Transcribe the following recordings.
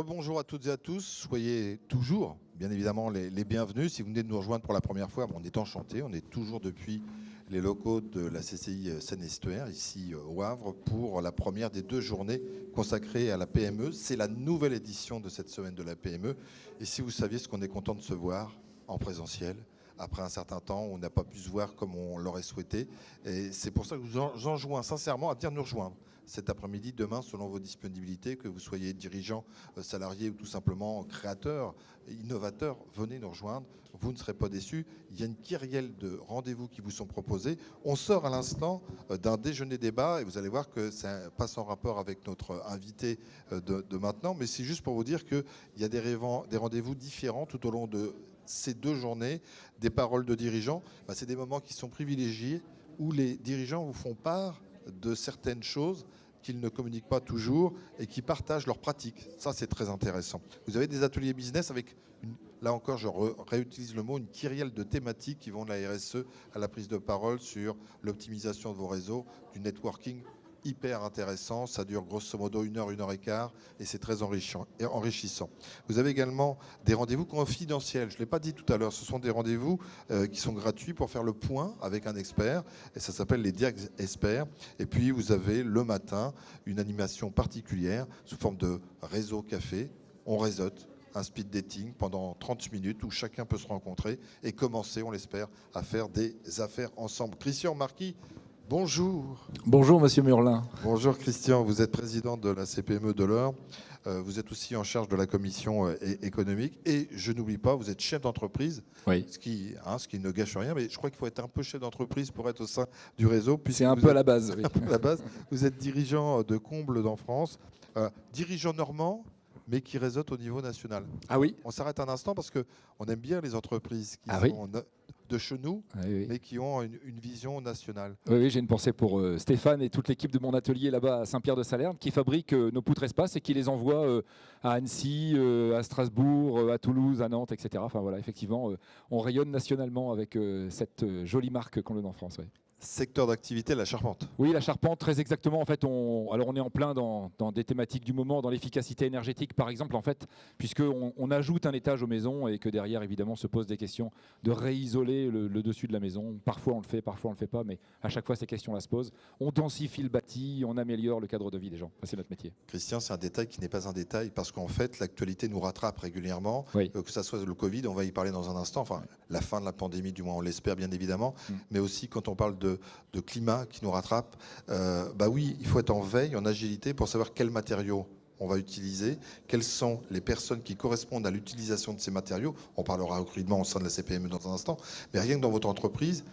Rebonjour à toutes et à tous. Soyez toujours, bien évidemment, les bienvenus. Si vous venez de nous rejoindre pour la première fois, on est enchanté. On est toujours depuis les locaux de la CCI Seine-Estuaire, ici au Havre, pour la première des 2 journées consacrées à la PME. C'est la nouvelle édition de cette semaine de la PME. Et si vous saviez ce qu'on est content de se voir en présentiel, après un certain temps, on n'a pas pu se voir comme on l'aurait souhaité. Et c'est pour ça que je vous enjoins sincèrement à venir nous rejoindre cet après-midi, demain, selon vos disponibilités, que vous soyez dirigeant, salarié ou tout simplement créateur, innovateur, venez nous rejoindre. Vous ne serez pas déçus. Il y a une kyrielle de rendez-vous qui vous sont proposés. On sort à l'instant d'un déjeuner-débat et vous allez voir que ça passe en rapport avec notre invité de maintenant. Mais c'est juste pour vous dire qu'il y a des rendez-vous différents tout au long de ces 2 journées, des paroles de dirigeants. C'est des moments qui sont privilégiés où les dirigeants vous font part de certaines choses qu'ils ne communiquent pas toujours et qui partagent leurs pratiques. Ça, c'est très intéressant. Vous avez des ateliers business avec, là encore, je réutilise le mot, une kyrielle de thématiques qui vont de la RSE à la prise de parole sur l'optimisation de vos réseaux, du networking hyper intéressant. Ça dure grosso modo 1 heure, 1 heure et quart et c'est très enrichissant. Vous avez également des rendez-vous confidentiels. Je ne l'ai pas dit tout à l'heure, ce sont des rendez-vous qui sont gratuits pour faire le point avec un expert et ça s'appelle les Diags Experts. Et puis vous avez le matin une animation particulière sous forme de réseau café. On réseaute. Un speed dating pendant 30 minutes où chacun peut se rencontrer et commencer, on l'espère, à faire des affaires ensemble. Christian Marquis, bonjour. Bonjour Monsieur Murlin. Bonjour Christian, vous êtes président de la CPME de l'Eure. Vous êtes aussi en charge de la commission économique et je n'oublie pas, vous êtes chef d'entreprise, oui. ce qui ne gâche rien, mais je crois qu'il faut être un peu chef d'entreprise pour être au sein du réseau. C'est un peu à la base. Oui. Un peu à la base. Vous êtes dirigeant de Comble dans France, dirigeant normand, mais qui réseaute au niveau national. Ah oui. On s'arrête un instant parce qu'on aime bien les entreprises qui sont de chez nous, mais qui ont une vision nationale. Oui, j'ai une pensée pour Stéphane et toute l'équipe de mon atelier là-bas à Saint-Pierre-de-Salerne qui fabrique nos poutres espace et qui les envoie à Annecy, à Strasbourg, à Toulouse, à Nantes, etc. Enfin voilà, effectivement, on rayonne nationalement avec cette jolie marque qu'on a en France. Oui. Secteur d'activité, la charpente. Oui, la charpente, très exactement. En fait, on est en plein dans des thématiques du moment, dans l'efficacité énergétique, par exemple, en fait, puisqu'on ajoute un étage aux maisons et que derrière, évidemment, se posent des questions de réisoler le dessus de la maison. Parfois, on le fait, parfois, on ne le fait pas, mais à chaque fois, ces questions-là se posent. On densifie le bâti, on améliore le cadre de vie des gens. Enfin, c'est notre métier. Christian, c'est un détail qui n'est pas un détail, parce qu'en fait, l'actualité nous rattrape régulièrement, que ça soit le Covid, on va y parler dans un instant, enfin, la fin de la pandémie, du moins, on l'espère, bien évidemment, mais aussi quand on parle de climat qui nous rattrape, oui, il faut être en veille, en agilité pour savoir quels matériaux on va utiliser, quelles sont les personnes qui correspondent à l'utilisation de ces matériaux. On parlera recrutement au sein de la CPME dans un instant, mais rien que dans votre entreprise,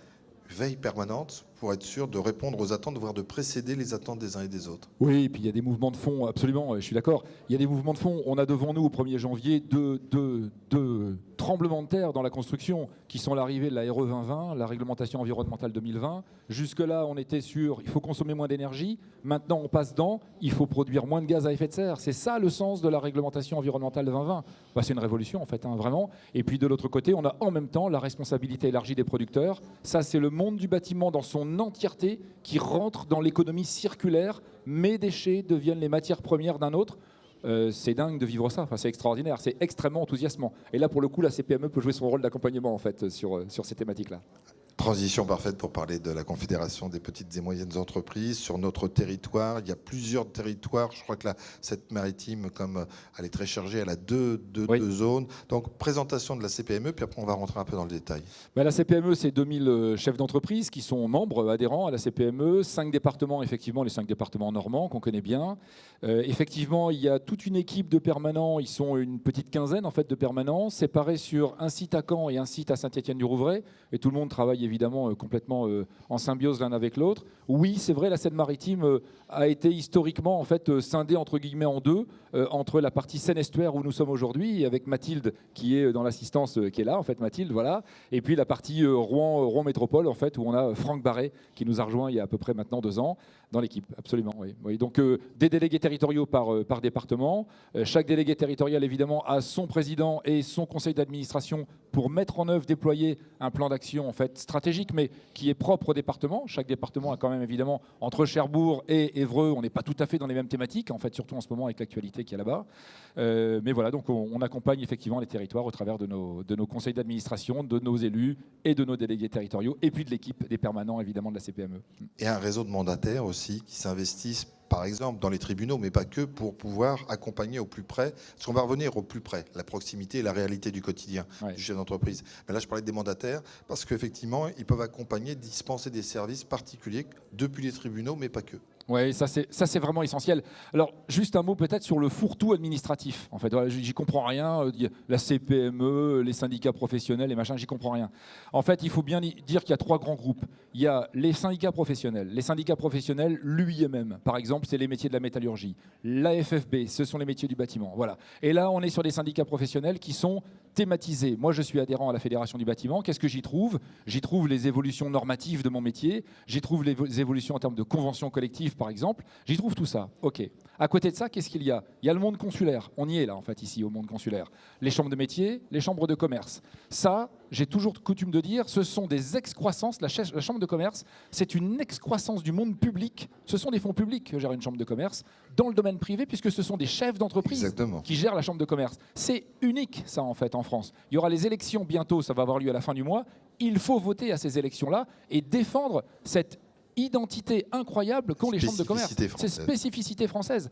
veille permanente pour être sûr de répondre aux attentes, voire de précéder les attentes des uns et des autres. Oui, et puis il y a des mouvements de fond, absolument, je suis d'accord. Il y a des mouvements de fond. On a devant nous, au 1er janvier, deux tremblements de terre dans la construction qui sont l'arrivée de la RE 2020, la réglementation environnementale 2020. Jusque-là, on était sur il faut consommer moins d'énergie. Maintenant, on passe dans il faut produire moins de gaz à effet de serre. C'est ça le sens de la réglementation environnementale 2020. C'est une révolution, en fait, vraiment. Et puis de l'autre côté, on a en même temps la responsabilité élargie des producteurs. Ça, c'est le monde du bâtiment dans son entièreté qui rentre dans l'économie circulaire. Mes déchets deviennent les matières premières d'un autre. C'est dingue de vivre ça, enfin, c'est extraordinaire, c'est extrêmement enthousiasmant. Et là, pour le coup, la CPME peut jouer son rôle d'accompagnement en fait, sur ces thématiques-là. Transition parfaite pour parler de la Confédération des petites et moyennes entreprises. Sur notre territoire, il y a plusieurs territoires. Je crois que la Seine-Maritime, comme elle est très chargée, elle a deux zones. Donc, présentation de la CPME, puis après, on va rentrer un peu dans le détail. La CPME, c'est 2000 chefs d'entreprise qui sont membres, adhérents à la CPME. 5 départements, effectivement, les 5 départements normands qu'on connaît bien. Effectivement, il y a toute une équipe de permanents. Ils sont une petite quinzaine en fait, de permanents, séparés sur un site à Caen et un site à Saint-Étienne-du-Rouvray. Et tout le monde travaille évidemment complètement en symbiose l'un avec l'autre. Oui, c'est vrai, la Seine-Maritime a été historiquement en fait scindée entre guillemets en deux, entre la partie Seine-Estuaire où nous sommes aujourd'hui, avec Mathilde qui est dans l'assistance, qui est là en fait, Mathilde, voilà, et puis la partie Rouen Métropole en fait, où on a Franck Barret qui nous a rejoint il y a à peu près maintenant 2 ans dans l'équipe, absolument. Oui. Donc des délégués territoriaux par département. Chaque délégué territorial évidemment a son président et son conseil d'administration pour mettre en œuvre, déployer un plan d'action en fait stratégique stratégique, mais qui est propre au département. Chaque département a quand même évidemment, entre Cherbourg et Évreux, on n'est pas tout à fait dans les mêmes thématiques, en fait, surtout en ce moment avec l'actualité qu'il y a là-bas. Mais voilà, donc on accompagne effectivement les territoires au travers de nos conseils d'administration, de nos élus et de nos délégués territoriaux, et puis de l'équipe des permanents évidemment de la CPME. Et un réseau de mandataires aussi qui s'investissent, par exemple, dans les tribunaux, mais pas que, pour pouvoir accompagner au plus près, parce qu'on va revenir au plus près, la proximité et la réalité du quotidien du chef d'entreprise. Mais là, je parlais des mandataires, parce qu'effectivement, ils peuvent accompagner, dispenser des services particuliers depuis les tribunaux, mais pas que. Oui, ça c'est vraiment essentiel. Alors, juste un mot peut-être sur le fourre-tout administratif. En fait, voilà, j'y comprends rien. La CPME, les syndicats professionnels, les machins, j'y comprends rien. En fait, il faut bien dire qu'il y a 3 grands groupes. Il y a les syndicats professionnels. Les syndicats professionnels, l'UIMM, par exemple, c'est les métiers de la métallurgie. La FFB, ce sont les métiers du bâtiment. Voilà. Et là, on est sur des syndicats professionnels qui sont thématisés. Moi, je suis adhérent à la Fédération du bâtiment. Qu'est-ce que j'y trouve? J'y trouve les évolutions normatives de mon métier. J'y trouve les évolutions en termes de conventions collectives, par exemple. J'y trouve tout ça. OK. À côté de ça, qu'est-ce qu'il y a? Il y a le monde consulaire. On y est là, en fait, ici, au monde consulaire. Les chambres de métier, les chambres de commerce. Ça, j'ai toujours coutume de dire, ce sont des excroissances. La chambre de commerce, c'est une excroissance du monde public. Ce sont des fonds publics que gère une chambre de commerce dans le domaine privé, puisque ce sont des chefs d'entreprise qui gèrent la chambre de commerce. C'est unique, ça, en fait, en France. Il y aura les élections bientôt, ça va avoir lieu à la fin du mois. Il faut voter à ces élections-là et défendre cette identité incroyable qu'ont les chambres de commerce. C'est spécificité française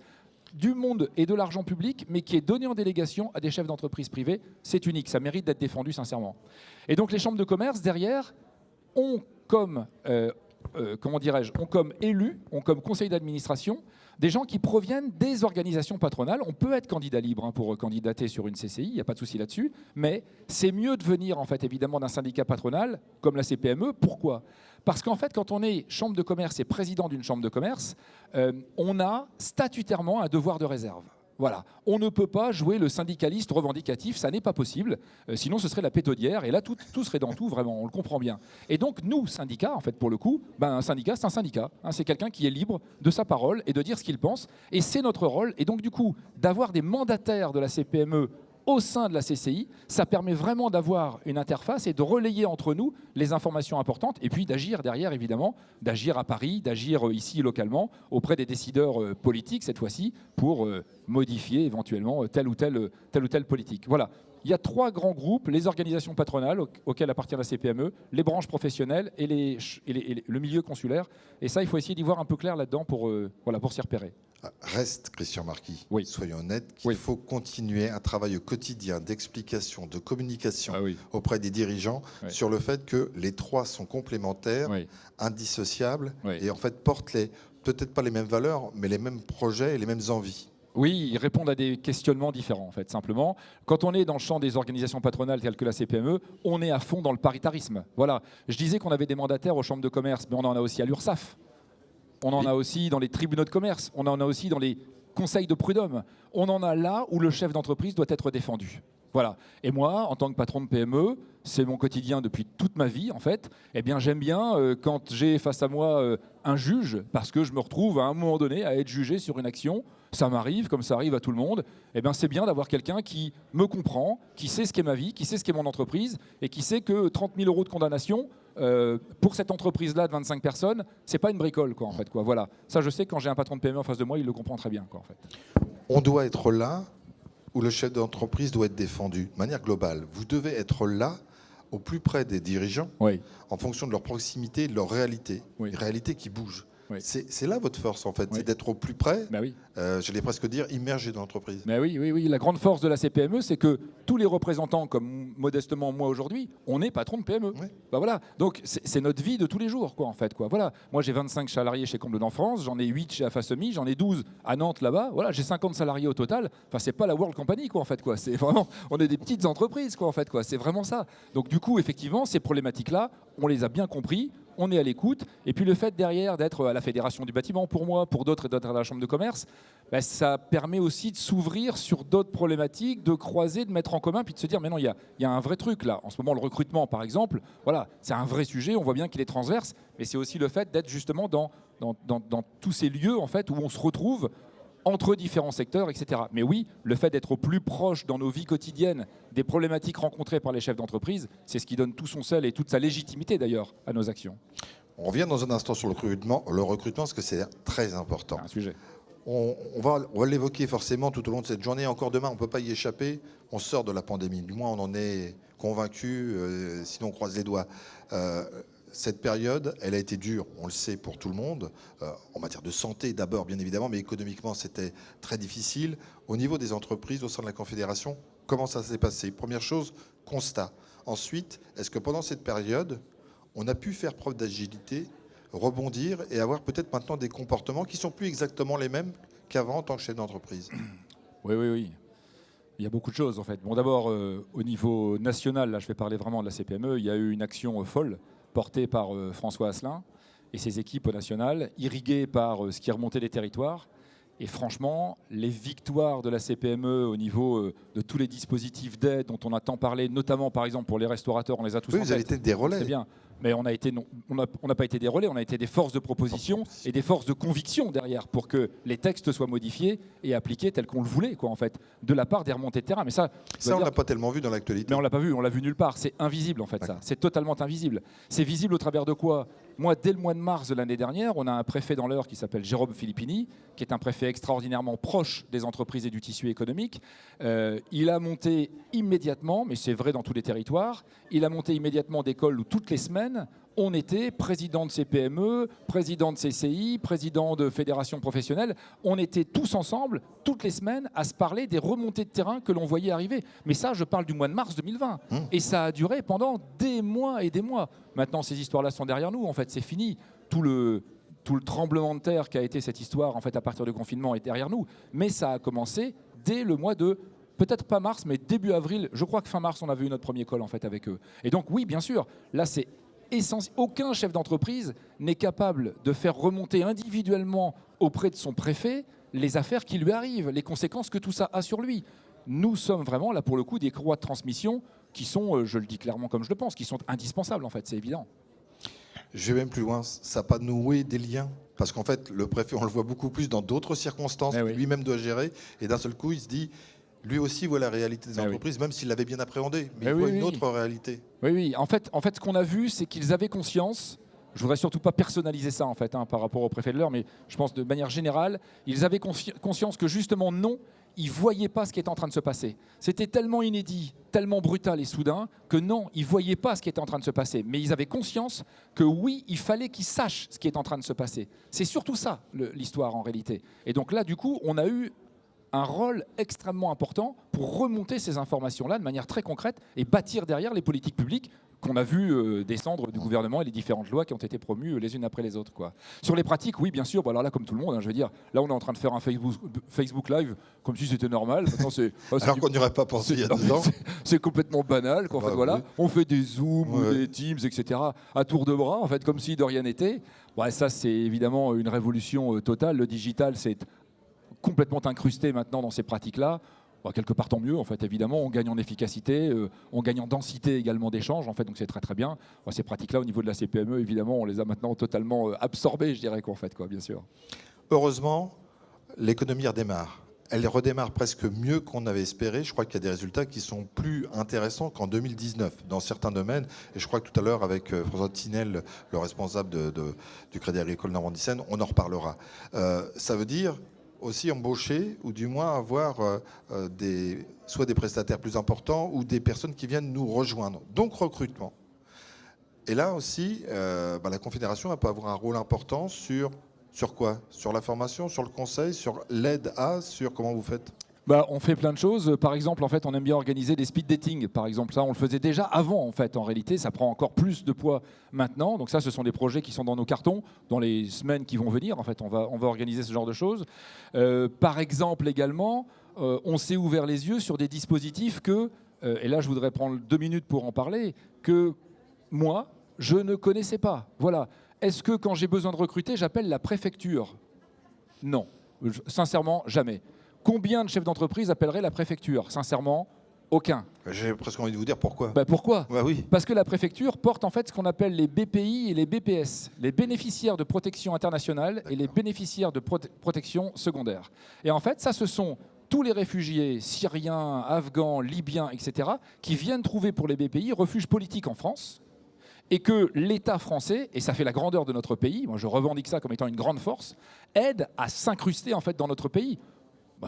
du monde et de l'argent public, mais qui est donné en délégation à des chefs d'entreprise privés. C'est unique, ça mérite d'être défendu sincèrement. Et donc les chambres de commerce, derrière, ont comme, ont comme élus, ont comme conseil d'administration, des gens qui proviennent des organisations patronales. On peut être candidat libre pour candidater sur une CCI, il n'y a pas de souci là-dessus, mais c'est mieux de venir en fait évidemment d'un syndicat patronal comme la CPME. Pourquoi ? Parce qu'en fait, quand on est chambre de commerce et président d'une chambre de commerce, on a statutairement un devoir de réserve. Voilà. On ne peut pas jouer le syndicaliste revendicatif, ça n'est pas possible, sinon ce serait la pétaudière, et là tout serait dans tout, vraiment, on le comprend bien. Et donc nous, syndicats, en fait, pour le coup, un syndicat, c'est un syndicat, c'est quelqu'un qui est libre de sa parole et de dire ce qu'il pense, et c'est notre rôle, et donc du coup, d'avoir des mandataires de la CPME au sein de la CCI, ça permet vraiment d'avoir une interface et de relayer entre nous les informations importantes et puis d'agir derrière, évidemment, d'agir à Paris, d'agir ici localement auprès des décideurs politiques, cette fois-ci, pour modifier éventuellement telle ou telle politique. Voilà. Il y a 3 grands groupes, les organisations patronales auxquelles appartient la CPME, les branches professionnelles et le milieu consulaire. Et ça, il faut essayer d'y voir un peu clair là-dedans pour s'y repérer. Reste, Christian Marquis, oui. Soyons honnêtes, qu'il faut continuer un travail au quotidien d'explication, de communication auprès des dirigeants sur le fait que les 3 sont complémentaires, indissociables, et en fait portent peut-être pas les mêmes valeurs, mais les mêmes projets et les mêmes envies. Oui, ils répondent à des questionnements différents, en fait, simplement. Quand on est dans le champ des organisations patronales telles que la CPME, on est à fond dans le paritarisme. Voilà. Je disais qu'on avait des mandataires aux chambres de commerce, mais on en a aussi à l'URSSAF. On en a aussi dans les tribunaux de commerce. On en a aussi dans les conseils de prud'homme. On en a là où le chef d'entreprise doit être défendu. Voilà. Et moi, en tant que patron de PME, c'est mon quotidien depuis toute ma vie, en fait. Eh bien, j'aime bien quand j'ai face à moi un juge, parce que je me retrouve à un moment donné à être jugé sur une action. Ça m'arrive, comme ça arrive à tout le monde. Eh bien, c'est bien d'avoir quelqu'un qui me comprend, qui sait ce qu'est ma vie, qui sait ce qu'est mon entreprise, et qui sait que 30 000 € de condamnation pour cette entreprise-là de 25 personnes, c'est pas une bricole, quoi, en fait, quoi. Voilà. Ça, je sais que quand j'ai un patron de PME en face de moi, il le comprend très bien, quoi, en fait. On doit être là où le chef d'entreprise doit être défendu, de manière globale. Vous devez être là, au plus près des dirigeants, en fonction de leur proximité et de leur réalité. Une réalité qui bouge. C'est là votre force, en fait, c'est d'être au plus près, j'allais presque dire immergé dans l'entreprise. Oui. La grande force de la CPME, c'est que tous les représentants, comme modestement moi aujourd'hui, on est patron de PME. Voilà. Donc c'est notre vie de tous les jours, quoi, en fait, quoi. Voilà. Moi, j'ai 25 salariés chez Combledon France, j'en ai 8 chez Afasemi, j'en ai 12 à Nantes, là-bas. Voilà, j'ai 50 salariés au total. Enfin, c'est pas la World Company, quoi, en fait, quoi. C'est vraiment, on est des petites entreprises, quoi, en fait, quoi. C'est vraiment ça. Donc du coup, effectivement, ces problématiques-là, on les a bien compris. On est à l'écoute. Et puis le fait derrière d'être à la Fédération du bâtiment pour moi, pour d'autres et d'autres à la Chambre de commerce, ça permet aussi de s'ouvrir sur d'autres problématiques, de croiser, de mettre en commun, puis de se dire mais non, il y a un vrai truc là. En ce moment, le recrutement par exemple, voilà, c'est un vrai sujet, on voit bien qu'il est transverse, mais c'est aussi le fait d'être justement dans tous ces lieux en fait, où on se retrouve entre différents secteurs, etc. Mais oui, le fait d'être au plus proche dans nos vies quotidiennes des problématiques rencontrées par les chefs d'entreprise, c'est ce qui donne tout son sel et toute sa légitimité d'ailleurs à nos actions. On revient dans un instant sur le recrutement parce que c'est très important. Un sujet. On va l'évoquer forcément tout au long de cette journée. Encore demain, on ne peut pas y échapper. On sort de la pandémie. Du moins, on en est convaincu, sinon on croise les doigts. Cette période, elle a été dure, on le sait, pour tout le monde, en matière de santé d'abord, bien évidemment, mais économiquement, c'était très difficile. Au niveau des entreprises, au sein de la Confédération, comment ça s'est passé? Première chose, constat. Ensuite, est-ce que pendant cette période, on a pu faire preuve d'agilité, rebondir et avoir peut-être maintenant des comportements qui ne sont plus exactement les mêmes qu'avant en tant que chef d'entreprise? Oui. Il y a beaucoup de choses en fait. Bon, d'abord, au niveau national, là je vais parler vraiment de la CPME, il y a eu une action folle portée par François Asselin et ses équipes nationales, irriguée par ce qui remontait des territoires. Et franchement, les victoires de la CPME au niveau de tous les dispositifs d'aide dont on a tant parlé, notamment par exemple pour les restaurateurs, on les a tous en tête. Vous avez été des relais. C'est bien. Mais on n'a pas été des relais, on a été des forces de proposition et des forces de conviction derrière pour que les textes soient modifiés et appliqués tels qu'on le voulait, quoi, en fait, de la part des remontées de terrain. Mais ça on l'a pas tellement vu dans l'actualité. Mais on l'a pas vu, on l'a vu nulle part. C'est invisible, en fait, ça. C'est totalement invisible. C'est visible au travers de quoi? Moi, dès le mois de mars de l'année dernière, on a un préfet dans l'Eure qui s'appelle Jérôme Filippini, qui est un préfet extraordinairement proche des entreprises et du tissu économique. Il a monté immédiatement, mais c'est vrai dans tous les territoires, il a monté immédiatement d'écoles où toutes les semaines, on était président de ces PME, président de CCI, président de fédérations professionnelles. On était tous ensemble, toutes les semaines, à se parler des remontées de terrain que l'on voyait arriver. Mais ça, je parle du mois de mars 2020. Et ça a duré pendant des mois et des mois. Maintenant, ces histoires-là sont derrière nous. En fait, c'est fini. Tout le tremblement de terre qu'a été cette histoire, en fait, à partir du confinement, est derrière nous. Mais ça a commencé dès le mois de... Peut-être pas mars, mais début avril. Je crois que fin mars, on avait eu notre premier call, en fait, avec eux. Et donc, oui, bien sûr, là, c'est... Aucun chef d'entreprise n'est capable de faire remonter individuellement auprès de son préfet les affaires qui lui arrivent, les conséquences que tout ça a sur lui. Nous sommes vraiment, là pour le coup, des courroies de transmission qui sont, je le dis clairement comme je le pense, qui sont indispensables en fait, c'est évident. Je vais même plus loin, ça n'a pas noué des liens. Parce qu'en fait, le préfet, on le voit beaucoup plus dans d'autres circonstances, lui-même doit gérer, et d'un seul coup, il se dit... Lui aussi voit la réalité des entreprises, même s'il l'avait bien appréhendé, mais il voit une autre réalité. Oui. En fait, ce qu'on a vu, c'est qu'ils avaient conscience, je ne voudrais surtout pas personnaliser ça en fait, par rapport au préfet de l'Eure, mais je pense de manière générale, ils avaient conscience que justement non, ils ne voyaient pas ce qui était en train de se passer. C'était tellement inédit, tellement brutal et soudain, que non, ils ne voyaient pas ce qui était en train de se passer. Mais ils avaient conscience que oui, il fallait qu'ils sachent ce qui est en train de se passer. C'est surtout ça, l'histoire en réalité. Et donc là, du coup, on a eu un rôle extrêmement important pour remonter ces informations-là de manière très concrète et bâtir derrière les politiques publiques qu'on a vu descendre du gouvernement et les différentes lois qui ont été promues les unes après les autres, quoi. Sur les pratiques, oui, bien sûr. Bon, alors là, comme tout le monde, je veux dire, là, on est en train de faire un Facebook Live comme si c'était normal. Maintenant, alors qu'on n'y aurait pas pensé il y a 2 ans. C'est complètement banal. En fait, voilà, on fait des Zooms, des Teams, etc. à tour de bras, en fait, comme si de rien n'était. Ouais, ça, c'est évidemment une révolution totale. Le digital, c'est complètement incrusté maintenant dans ces pratiques-là. Bon, quelque part tant mieux, en fait, évidemment, on gagne en efficacité, on gagne en densité également d'échanges, en fait, donc c'est très très bien. Bon, ces pratiques-là, au niveau de la CPME, évidemment, on les a maintenant totalement absorbées, je dirais, en fait, quoi, bien sûr. Heureusement, l'économie redémarre. Elle redémarre presque mieux qu'on avait espéré. Je crois qu'il y a des résultats qui sont plus intéressants qu'en 2019 dans certains domaines. Et je crois que tout à l'heure, avec François Tinel, le responsable du Crédit Agricole Normandie-Seine, on en reparlera. Ça veut dire aussi embaucher, ou du moins avoir soit des prestataires plus importants ou des personnes qui viennent nous rejoindre. Donc recrutement. Et là aussi, la Confédération elle peut avoir un rôle important sur quoi? Sur la formation, sur le conseil, sur l'aide sur comment vous faites? On fait plein de choses. Par exemple, en fait, on aime bien organiser des speed dating. Par exemple, ça, on le faisait déjà avant. En fait, en réalité, ça prend encore plus de poids maintenant. Donc ça, ce sont des projets qui sont dans nos cartons dans les semaines qui vont venir. En fait, on va organiser ce genre de choses. Par exemple, également, on s'est ouvert les yeux sur des dispositifs et là, je voudrais prendre 2 minutes pour en parler, que moi, je ne connaissais pas. Voilà. Est-ce que quand j'ai besoin de recruter, j'appelle la préfecture? Non. Sincèrement, jamais. Combien de chefs d'entreprise appelleraient la préfecture? Sincèrement, Aucun. J'ai presque envie de vous dire pourquoi. Pourquoi ? Oui. Parce que la préfecture porte en fait ce qu'on appelle les BPI et les BPS, les bénéficiaires de protection internationale et les bénéficiaires de protection secondaire. Et en fait, ça, ce sont tous les réfugiés syriens, afghans, libyens, etc., qui viennent trouver pour les BPI refuge politique en France, et que l'État français, et ça fait la grandeur de notre pays, moi je revendique ça comme étant une grande force, aide à s'incruster en fait dans notre pays.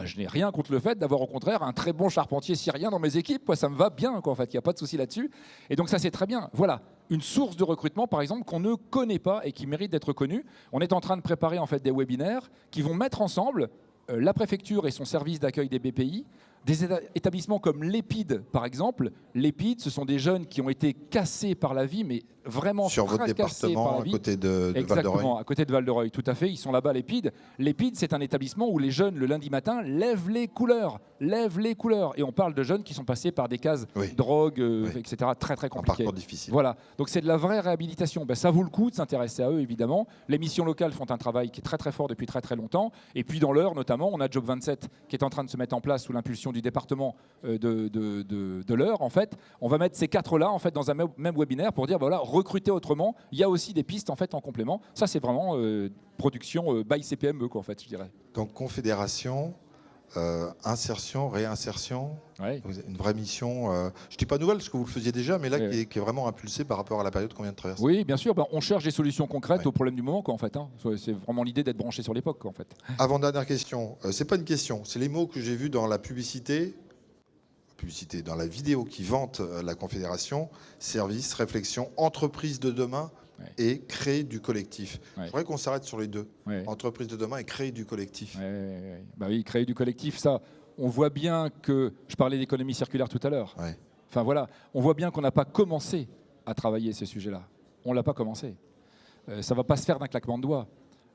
Je n'ai rien contre le fait d'avoir au contraire un très bon charpentier syrien dans mes équipes, ça me va bien, en fait, il n'y a pas de souci là-dessus. Et donc ça c'est très bien. Voilà, une source de recrutement par exemple qu'on ne connaît pas et qui mérite d'être connue. On est en train de préparer en fait des webinaires qui vont mettre ensemble la préfecture et son service d'accueil des BPI, des établissements comme l'EPID, par exemple. L'EPID, ce sont des jeunes qui ont été cassés par la vie, mais vraiment sur votre département, à côté de Val-de-Reuil. Exactement, à côté de Val-de-Reuil, tout à fait. Ils sont là-bas, l'EPID. L'EPID, c'est un établissement où les jeunes, le lundi matin, lèvent les couleurs. Et on parle de jeunes qui sont passés par des cases drogue, etc. Très, très compliquées. Un parcours difficile. Voilà. Donc, c'est de la vraie réhabilitation. Ça vaut le coup de s'intéresser à eux, évidemment. Les missions locales font un travail qui est très, très fort depuis très, très longtemps. Et puis, dans l'Eure, notamment, on a Job 27 qui est en train de se mettre en place sous l'impulsion du département de l'Eure. En fait, on va mettre ces quatre-là en fait, dans un même webinaire pour dire, voilà, recruter autrement. Il y a aussi des pistes en fait en complément. Ça, c'est vraiment production by CPME, quoi, en fait, je dirais. Donc, confédération, insertion, réinsertion, une vraie mission. Je ne dis pas nouvelle parce que vous le faisiez déjà, mais là, qui est vraiment impulsée par rapport à la période qu'on vient de traverser. Oui, bien sûr. On cherche des solutions concrètes aux problèmes du moment, quoi, en fait. C'est vraiment l'idée d'être branché sur l'époque, quoi, en fait. Avant-dernière question. C'est pas une question, c'est les mots que j'ai vus dans la publicité, dans la vidéo qui vante la Confédération, service, réflexion, entreprise de demain et créer du collectif. Je voudrais qu'on s'arrête sur les deux. Entreprise de demain et créer du collectif. Oui, créer du collectif, ça, on voit bien que... Je parlais d'économie circulaire tout à l'heure. Enfin voilà, on voit bien qu'on n'a pas commencé à travailler ces sujets-là. On ne l'a pas commencé. Ça ne va pas se faire d'un claquement de doigts.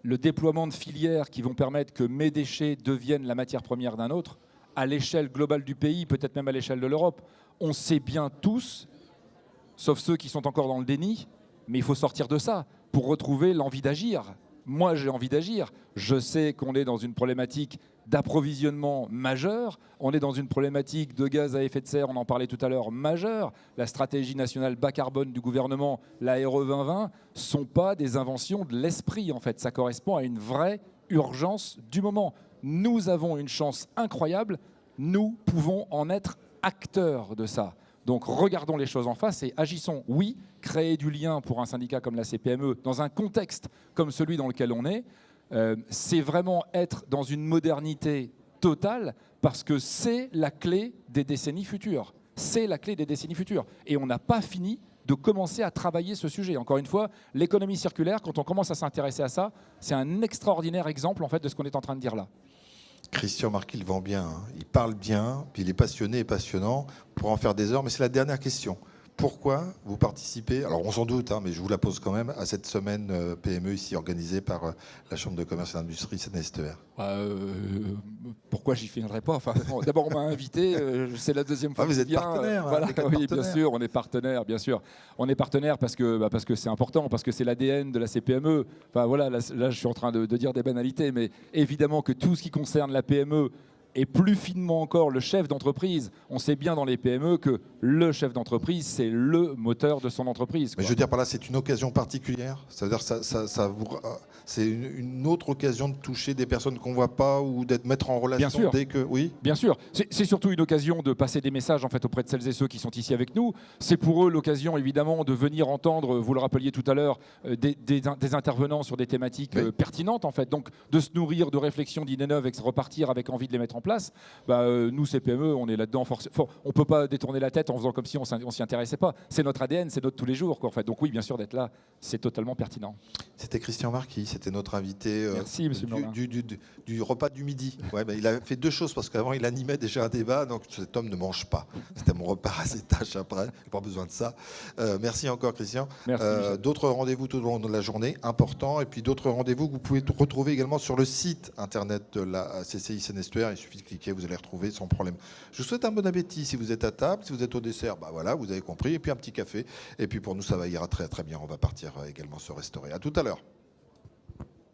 Le déploiement de filières qui vont permettre que mes déchets deviennent la matière première d'un autre, à l'échelle globale du pays, peut-être même à l'échelle de l'Europe. On sait bien tous, sauf ceux qui sont encore dans le déni, mais il faut sortir de ça pour retrouver l'envie d'agir. Moi, j'ai envie d'agir. Je sais qu'on est dans une problématique d'approvisionnement majeure. On est dans une problématique de gaz à effet de serre, on en parlait tout à l'heure, majeure. La stratégie nationale bas carbone du gouvernement, la RE 2020, ne sont pas des inventions de l'esprit, en fait. Ça correspond à une vraie urgence du moment. Nous avons une chance incroyable, nous pouvons en être acteurs de ça. Donc regardons les choses en face et agissons. Oui, créer du lien pour un syndicat comme la CPME dans un contexte comme celui dans lequel on est, c'est vraiment être dans une modernité totale parce que c'est la clé des décennies futures. C'est la clé des décennies futures. Et on n'a pas fini de commencer à travailler ce sujet. Encore une fois, l'économie circulaire, quand on commence à s'intéresser à ça, c'est un extraordinaire exemple en fait, de ce qu'on est en train de dire là. Christian Marquis, il vend bien, il parle bien, puis il est passionné et passionnant, pour en faire des heures. Mais c'est la dernière question. Pourquoi vous participez, alors on s'en doute, mais je vous la pose quand même, à cette semaine PME ici organisée par la Chambre de commerce et d'industrie Seine-et-Steuer? Pourquoi j'y viendrai pas? D'abord, on m'a invité, c'est la deuxième fois. Vous êtes partenaire. Oui, bien sûr, on est partenaire, bien sûr. On est partenaire parce que c'est important, parce que c'est l'ADN de la CPME. Là, je suis en train de dire des banalités, mais évidemment que tout ce qui concerne la PME, et plus finement encore le chef d'entreprise. On sait bien dans les PME que le chef d'entreprise, c'est le moteur de son entreprise. Mais je veux dire par là, c'est une occasion particulière. Ça veut dire c'est une autre occasion de toucher des personnes qu'on ne voit pas ou d'être mettre en relation. Bien sûr. Dès que oui. Bien sûr. C'est surtout une occasion de passer des messages en fait auprès de celles et ceux qui sont ici avec nous. C'est pour eux l'occasion évidemment de venir entendre, vous le rappeliez tout à l'heure, des intervenants sur des thématiques pertinentes en fait. Donc de se nourrir de réflexions d'idées neuves et de repartir avec envie de les mettre en place. Nous, CPME, on est là-dedans. On ne peut pas détourner la tête en faisant comme si on ne s'y intéressait pas. C'est notre ADN, c'est notre tous les jours, quoi, en fait. Donc oui, bien sûr, d'être là, c'est totalement pertinent. C'était Christian Marquis, c'était notre invité. Merci, monsieur du repas du midi. Il a fait deux choses, parce qu'avant, il animait déjà un débat, donc cet homme ne mange pas. C'était mon repas à ses tâches après, pas besoin de ça. Merci encore, Christian. D'autres rendez-vous tout au long de la journée, importants, et puis d'autres rendez-vous que vous pouvez retrouver également sur le site internet de la CCI Seine-et-Steuer. Il suffit de cliquer, vous allez retrouver sans problème. Je vous souhaite un bon appétit si vous êtes à table, si vous êtes au dessert, voilà, vous avez compris, et puis un petit café. Et puis pour nous, ça va ira très très bien. On va partir également se restaurer. À tout à l'heure.